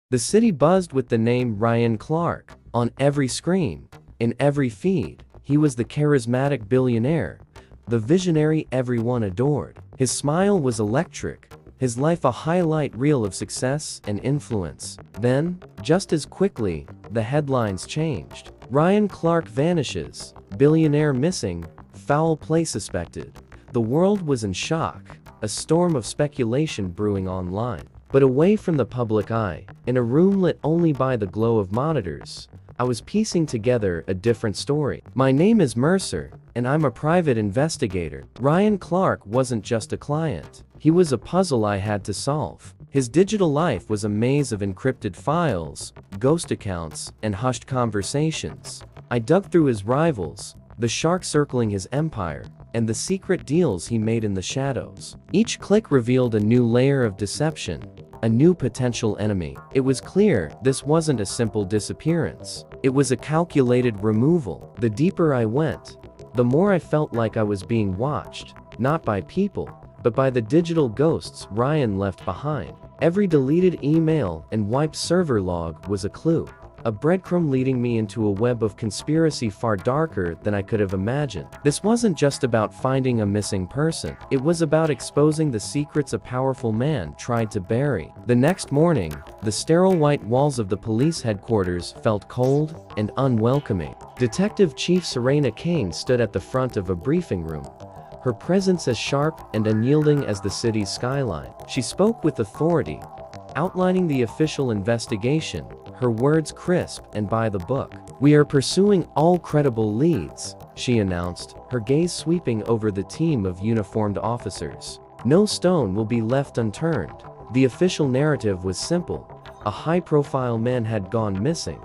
The city buzzed with the name Ryan Clark. On every screen, in every feed, he was the charismatic billionaire, the visionary everyone adored. His smile was electric, his life a highlight reel of success and influence. Then, just as quickly, the headlines changed. Ryan Clark vanishes, billionaire missing, foul play suspected. The world was in shock, a storm of speculation brewing online. But away from the public eye, in a room lit only by the glow of monitors, I was piecing together a different story. My name is Mercer, and I'm a private investigator. Ryan Clark wasn't just a client. He was a puzzle I had to solve. His digital life was a maze of encrypted files, ghost accounts, and hushed conversations. I dug through his rivals, the shark circling his empire, and the secret deals he made in the shadows. Each click revealed a new layer of deception, a new potential enemy. It was clear this wasn't a simple disappearance. It was a calculated removal. The deeper I went, the more I felt like I was being watched, not by people, but by the digital ghosts Ryan left behind. Every deleted email and wiped server log was a clue. A breadcrumb leading me into a web of conspiracy far darker than I could have imagined. This wasn't just about finding a missing person. It was about exposing the secrets a powerful man tried to bury. The next morning, the sterile white walls of the police headquarters felt cold and unwelcoming. Detective Chief Serena Kane stood at the front of a briefing room, her presence as sharp and unyielding as the city's skyline. She spoke with authority, outlining the official investigation, her words crisp and by the book. "We are pursuing all credible leads," she announced, her gaze sweeping over the team of uniformed officers. "No stone will be left unturned." The official narrative was simple. A high-profile man had gone missing,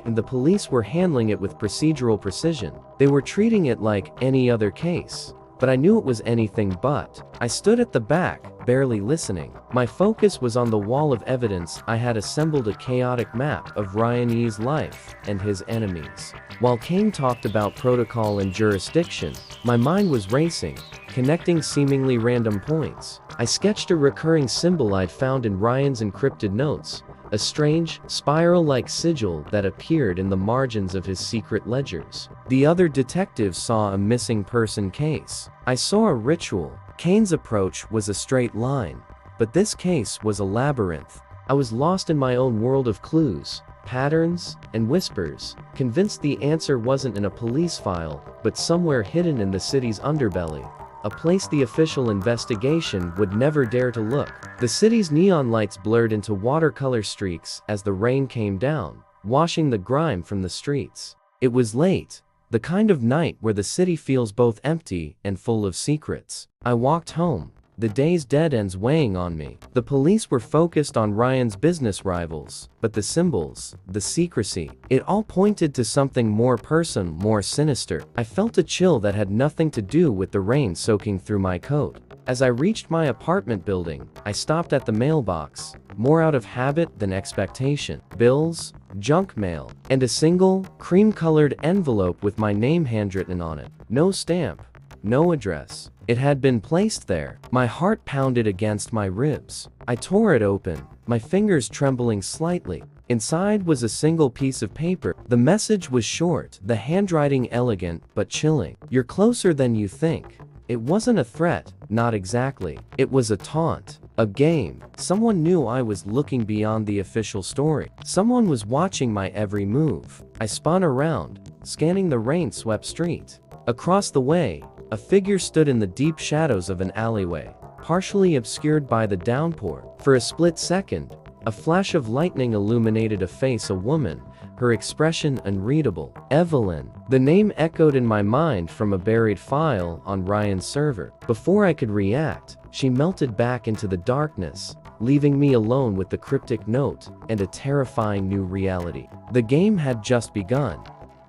and the police were handling it with procedural precision. They were treating it like any other case. But I knew it was anything but. I stood at the back, barely listening. My focus was on the wall of evidence. I had assembled a chaotic map of Ryan E's life and his enemies. While Kane talked about protocol and jurisdiction, my mind was racing, connecting seemingly random points. I sketched a recurring symbol I'd found in Ryan's encrypted notes, a strange, spiral-like sigil that appeared in the margins of his secret ledgers. The other detectives saw a missing person case. I saw a ritual. Kane's approach was a straight line, but this case was a labyrinth. I was lost in my own world of clues, patterns, and whispers, convinced the answer wasn't in a police file, but somewhere hidden in the city's underbelly. A place the official investigation would never dare to look. The city's neon lights blurred into watercolor streaks as the rain came down, washing the grime from the streets. It was late, the kind of night where the city feels both empty and full of secrets. I walked home, the day's dead ends weighing on me. The police were focused on Ryan's business rivals, but the symbols, the secrecy, it all pointed to something more personal, more sinister. I felt a chill that had nothing to do with the rain soaking through my coat. As I reached my apartment building, I stopped at the mailbox, more out of habit than expectation. Bills, junk mail, and a single, cream-colored envelope with my name handwritten on it. No stamp, no address. It had been placed there. My heart pounded against my ribs. I tore it open, my fingers trembling slightly. Inside was a single piece of paper. The message was short, the handwriting elegant but chilling. "You're closer than you think." It wasn't a threat, not exactly. It was a taunt, a game. Someone knew I was looking beyond the official story. Someone was watching my every move. I spun around, scanning the rain-swept street. Across the way, a figure stood in the deep shadows of an alleyway, partially obscured by the downpour. For a split second, a flash of lightning illuminated a face, a woman, her expression unreadable. Evelyn. The name echoed in my mind from a buried file on Ryan's server. Before I could react, she melted back into the darkness, leaving me alone with the cryptic note and a terrifying new reality. The game had just begun,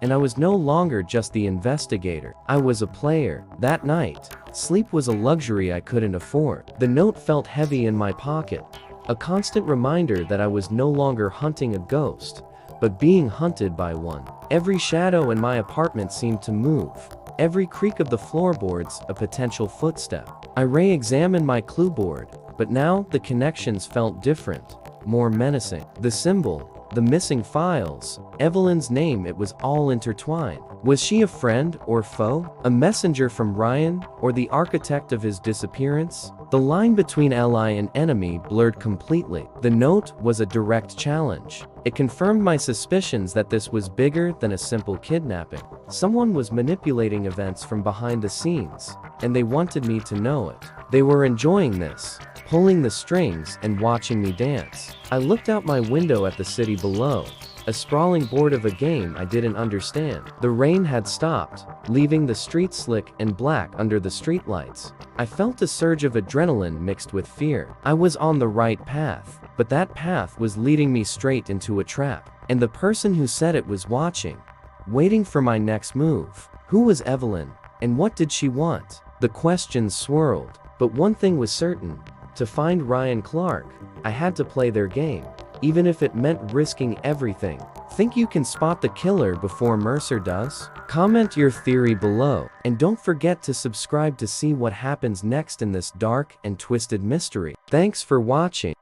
and I was no longer just the investigator. I was a player. That night, sleep was a luxury I couldn't afford. The note felt heavy in my pocket, a constant reminder that I was no longer hunting a ghost, but being hunted by one. Every shadow in my apartment seemed to move, every creak of the floorboards a potential footstep. I re-examined my clue board, but now the connections felt different. more menacing. The symbol, the missing files, Evelyn's name, it was all intertwined. Was she a friend or foe? A messenger from Ryan, or the architect of his disappearance? The line between ally and enemy blurred completely. The note was a direct challenge. It confirmed my suspicions that this was bigger than a simple kidnapping. Someone was manipulating events from behind the scenes, and they wanted me to know it. They were enjoying this, pulling the strings and watching me dance. I looked out my window at the city below, a sprawling board of a game I didn't understand. The rain had stopped, leaving the street slick and black under the streetlights. I felt a surge of adrenaline mixed with fear. I was on the right path, but that path was leading me straight into a trap. And the person who said it was watching, waiting for my next move. Who was Evelyn, and what did she want? The questions swirled, but one thing was certain. To find Ryan Clark, I had to play their game, even if it meant risking everything. Think you can spot the killer before Mercer does? Comment your theory below, and don't forget to subscribe to see what happens next in this dark and twisted mystery. Thanks for watching.